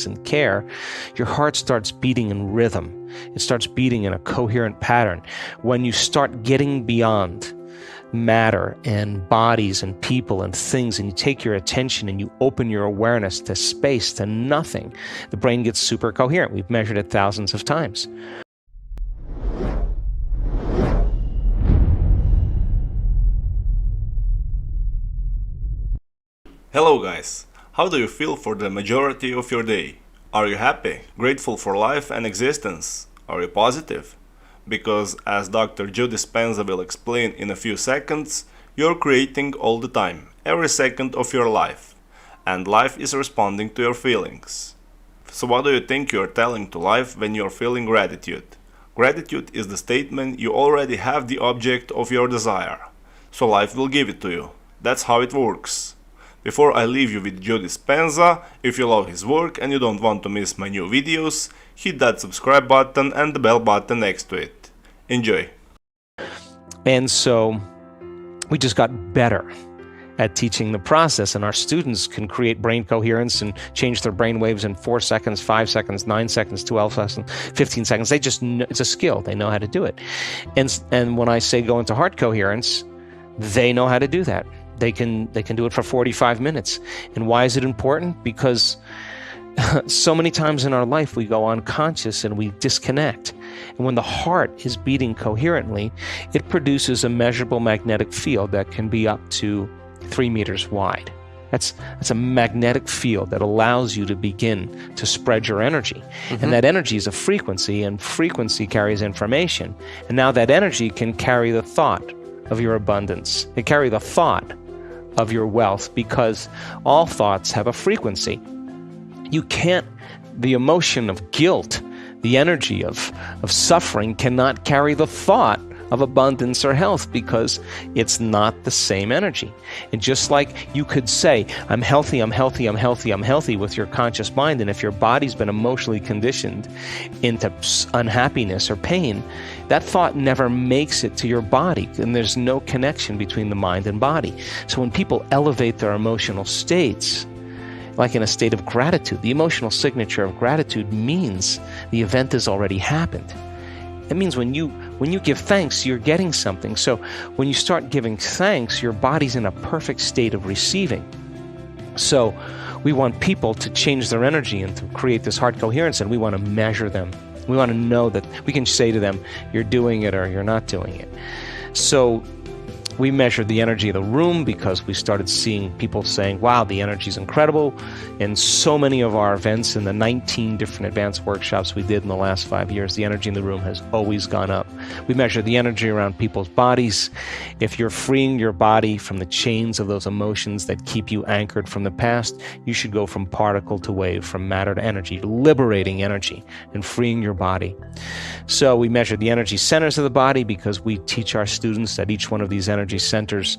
and care, your heart starts beating in rhythm. It starts beating in a coherent pattern. When you start getting beyond matter and bodies and people and things, and you take your attention and you open your awareness to space, to nothing, the brain gets super coherent. We've measured it thousands of times. Hello guys, how do you feel for the majority of your day? Are you happy, grateful for life and existence? Are you positive? Because as Dr. Dispenza will explain in a few seconds, you're creating all the time, every second of your life. And life is responding to your feelings. So what do you think you're telling to life when you're feeling gratitude? Gratitude is the statement you already have the object of your desire. So life will give it to you. That's how it works. Before I leave you with Joe Dispenza, if you love his work and you don't want to miss my new videos, hit that subscribe button and the bell button next to it. Enjoy! And so we just got better at teaching the process, and our students can create brain coherence and change their brain waves in 4 seconds, 5 seconds, 9 seconds, 12 seconds, 15 seconds. They just know, it's a skill. They know how to do it. And when I say go into heart coherence, they know how to do that. They can do it for 45 minutes. And why is it important? Because so many times in our life we go unconscious and we disconnect. And when the heart is beating coherently, it produces a measurable magnetic field that can be up to 3 meters wide. That's a magnetic field that allows you to begin to spread your energy. And that energy is a frequency, and frequency carries information. And now that energy can carry the thought of your abundance. It carry the thought of your wealth, because all thoughts have a frequency. You can't, the emotion of guilt, the energy of suffering cannot carry the thought of abundance or health, because it's not the same energy. And just like you could say, I'm healthy, I'm healthy, I'm healthy, I'm healthy with your conscious mind, and if your body's been emotionally conditioned into unhappiness or pain, that thought never makes it to your body, and there's no connection between the mind and body. So when people elevate their emotional states, like in a state of gratitude, the emotional signature of gratitude means the event has already happened. It means when you give thanks, you're getting something. So when you start giving thanks, your body's in a perfect state of receiving. So we want people to change their energy and to create this heart coherence, and we want to measure them. We want to know that we can say to them, you're doing it or you're not doing it. So we measured the energy of the room, because we started seeing people saying, wow, the energy is incredible. And so many of our events in the 19 different advanced workshops we did in the last 5 years, the energy in the room has always gone up. We measured the energy around people's bodies. If you're freeing your body from the chains of those emotions that keep you anchored from the past, you should go from particle to wave, from matter to energy, liberating energy and freeing your body. So we measured the energy centers of the body, because we teach our students that each one of these energy centers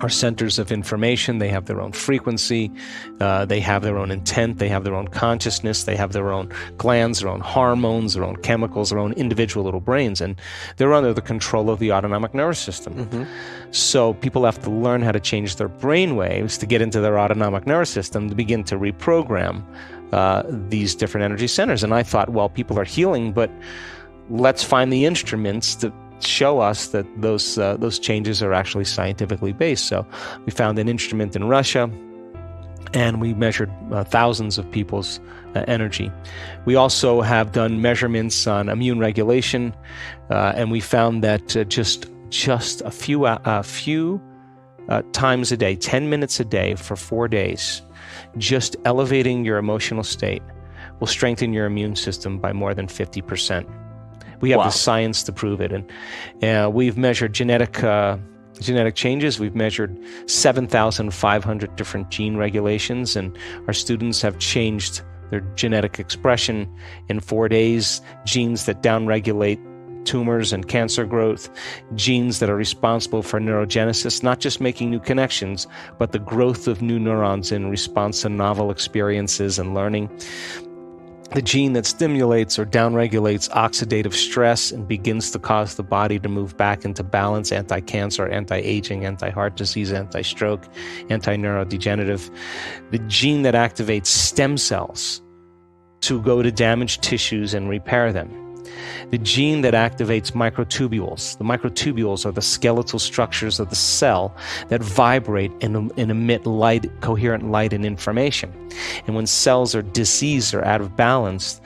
are centers of information. They have their own frequency, they have their own intent, they have their own consciousness, they have their own glands, their own hormones, their own chemicals, their own individual little brains, and they're under the control of the autonomic nervous system. So people have to learn how to change their brain waves to get into their autonomic nervous system to begin to reprogram these different energy centers. And I thought, well, people are healing, but let's find the instruments to show us that those changes are actually scientifically based. So we found an instrument in Russia, and we measured thousands of people's energy. We also have done measurements on immune regulation, and we found that just a few times a day, 10 minutes a day for 4 days, just elevating your emotional state will strengthen your immune system by more than 50%. We have the science to prove it. And we've measured genetic changes. We've measured 7,500 different gene regulations, and our students have changed their genetic expression in 4 days. Genes that downregulate tumors and cancer growth, genes that are responsible for neurogenesis, not just making new connections, but the growth of new neurons in response to novel experiences and learning. The gene that stimulates or downregulates oxidative stress and begins to cause the body to move back into balance, anti-cancer, anti-aging, anti-heart disease, anti-stroke, anti-neurodegenerative. The gene that activates stem cells to go to damaged tissues and repair them. The gene that activates microtubules. The microtubules are the skeletal structures of the cell that vibrate and emit light, coherent light and information. And when cells are diseased or out of balance,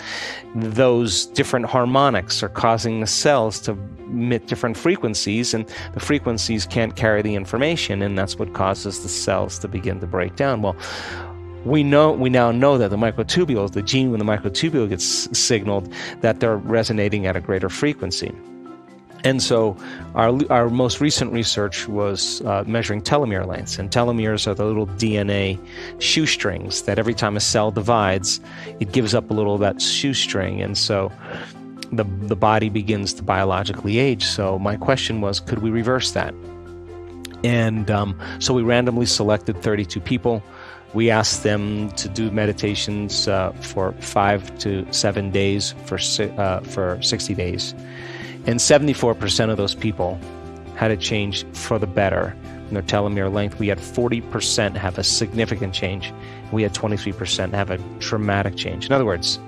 those different harmonics are causing the cells to emit different frequencies, and the frequencies can't carry the information, and that's what causes the cells to begin to break down. Well, we now know that the microtubules, the gene when the microtubule gets signaled, that they're resonating at a greater frequency. And so our most recent research was measuring telomere lengths. And telomeres are the little DNA shoestrings that every time a cell divides, it gives up a little of that shoestring. And so the body begins to biologically age. So my question was, could we reverse that? And so we randomly selected 32 people. We asked them to do meditations for 5 to 7 days for 60 days. And 74% of those people had a change for the better in their telomere length. We had 40% have a significant change. We had 23% have a dramatic change. In other words,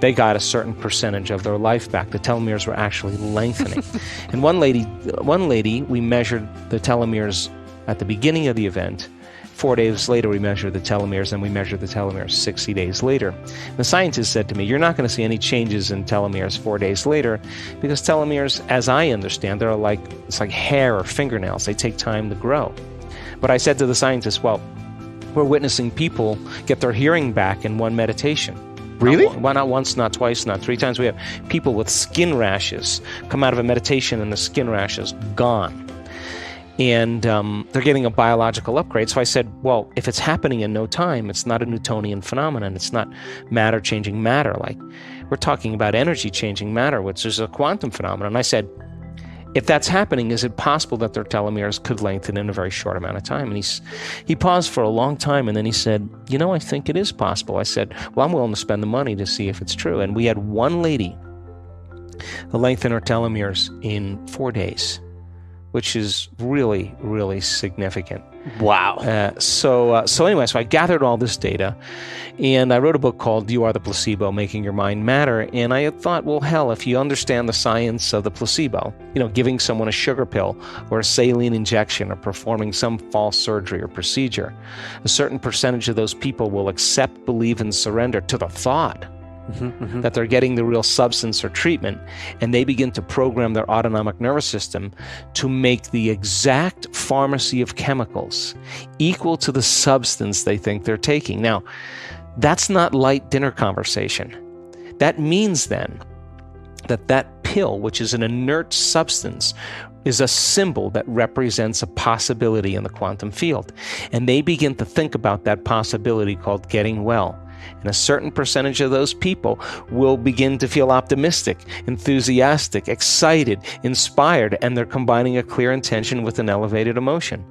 they got a certain percentage of their life back. The telomeres were actually lengthening. And one lady, we measured the telomeres at the beginning of the event. 4 days later, we measured the telomeres, and we measured the telomeres 60 days later. The scientist said to me, you're not going to see any changes in telomeres 4 days later, because telomeres, as I understand, it's like hair or fingernails. They take time to grow. But I said to the scientist, well, we're witnessing people get their hearing back in one meditation. Really? Not once, not twice, not 3 times. We have people with skin rashes come out of a meditation and the skin rash is gone. And they're getting a biological upgrade. So I said, well, if it's happening in no time, it's not a Newtonian phenomenon. It's not matter changing matter. Like, we're talking about energy changing matter, which is a quantum phenomenon. And I said, if that's happening, is it possible that their telomeres could lengthen in a very short amount of time? And he paused for a long time, and then he said, I think it is possible. I said, well, I'm willing to spend the money to see if it's true. And we had one lady lengthen her telomeres in 4 days, which is really, really significant. Wow. So anyway, I gathered all this data, and I wrote a book called You Are the Placebo, Making Your Mind Matter. And I had thought, well, hell, if you understand the science of the placebo, giving someone a sugar pill or a saline injection or performing some false surgery or procedure, a certain percentage of those people will accept, believe, and surrender to the thought that they're getting the real substance or treatment, and they begin to program their autonomic nervous system to make the exact pharmacy of chemicals equal to the substance they think they're taking. Now, that's not light dinner conversation. That means then that pill, which is an inert substance, is a symbol that represents a possibility in the quantum field. And they begin to think about that possibility called getting well. And a certain percentage of those people will begin to feel optimistic, enthusiastic, excited, inspired, and they're combining a clear intention with an elevated emotion.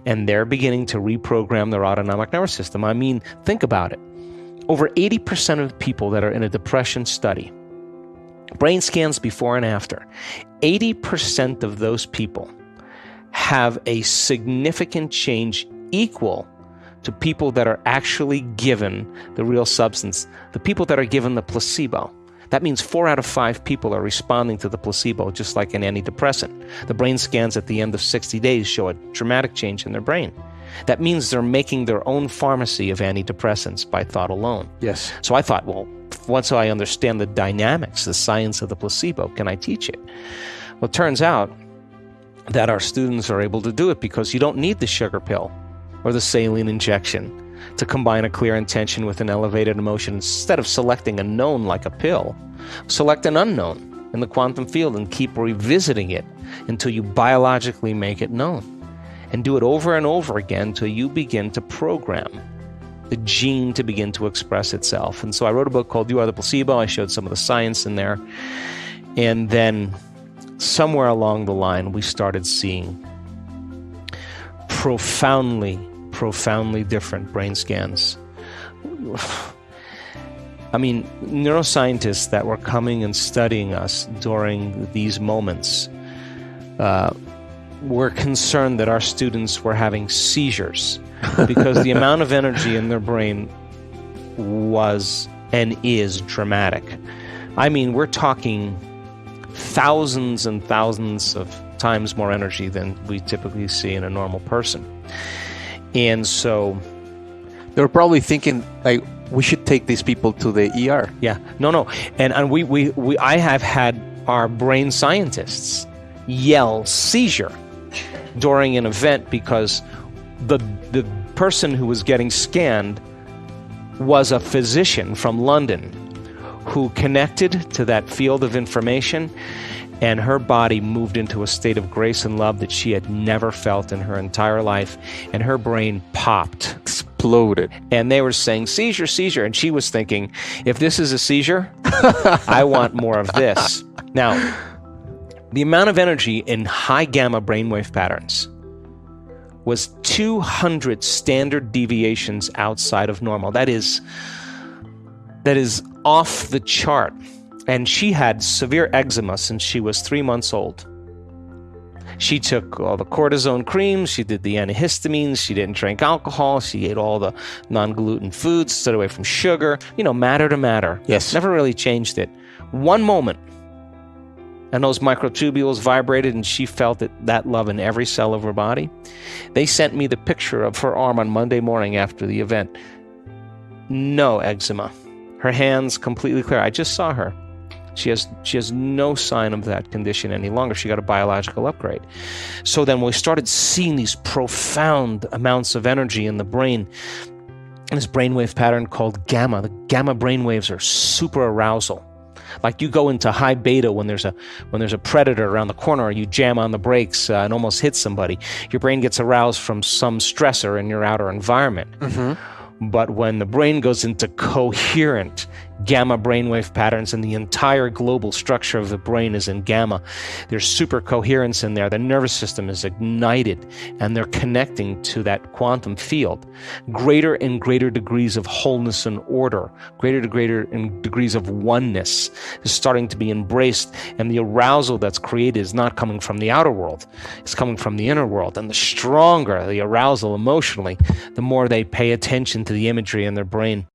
And they're beginning to reprogram their autonomic nervous system. I mean, think about it. Over 80% of the people that are in a depression study, brain scans before and after, 80% of those people have a significant change equal to people that are actually given the real substance, the people that are given the placebo. That means 4 out of 5 people are responding to the placebo, just like an antidepressant. The brain scans at the end of 60 days show a dramatic change in their brain. That means they're making their own pharmacy of antidepressants by thought alone. Yes. So I thought, well, once I understand the dynamics, the science of the placebo, can I teach it? Well, it turns out that our students are able to do it because you don't need the sugar pill or the saline injection to combine a clear intention with an elevated emotion. Instead of selecting a known like a pill, select an unknown in the quantum field and keep revisiting it until you biologically make it known. And do it over and over again until you begin to program the gene to begin to express itself. And so I wrote a book called You Are the Placebo. I showed some of the science in there. And then somewhere along the line, we started seeing profoundly different brain scans. I mean, neuroscientists that were coming and studying us during these moments were concerned that our students were having seizures because the amount of energy in their brain was and is dramatic. I mean, we're talking thousands and thousands of times more energy than we typically see in a normal person. And so They're probably thinking, like, we should take these people to the ER. yeah, no. And I have had our brain scientists yell seizure during an event because the person who was getting scanned was a physician from London who connected to that field of information, and her body moved into a state of grace and love that she had never felt in her entire life, and her brain popped. Exploded. And they were saying, seizure, seizure. And she was thinking, if this is a seizure, I want more of this. Now, the amount of energy in high gamma brainwave patterns was 200 standard deviations outside of normal. That is off the chart. And she had severe eczema since she was 3 months old. She took all the cortisone creams, she did the antihistamines, she didn't drink alcohol, she ate all the non-gluten foods, stayed away from sugar, matter to matter. Yes. Never really changed it. One moment, and those microtubules vibrated, and she felt that love in every cell of her body. They sent me the picture of her arm on Monday morning after the event. No eczema. Her hands completely clear. I just saw her. She has no sign of that condition any longer. She got a biological upgrade. So then we started seeing these profound amounts of energy in the brain, this brainwave pattern called gamma. The gamma brainwaves are super arousal. Like you go into high beta when there's a predator around the corner, or you jam on the brakes and almost hit somebody. Your brain gets aroused from some stressor in your outer environment. Mm-hmm. But when the brain goes into coherent gamma brainwave patterns and the entire global structure of the brain is in gamma, there's super coherence in there. The nervous system is ignited and they're connecting to that quantum field. Greater and greater degrees of wholeness and order, greater degrees of oneness is starting to be embraced, and the arousal that's created is not coming from the outer world, it's coming from the inner world. And the stronger the arousal emotionally, the more they pay attention to the imagery in their brain.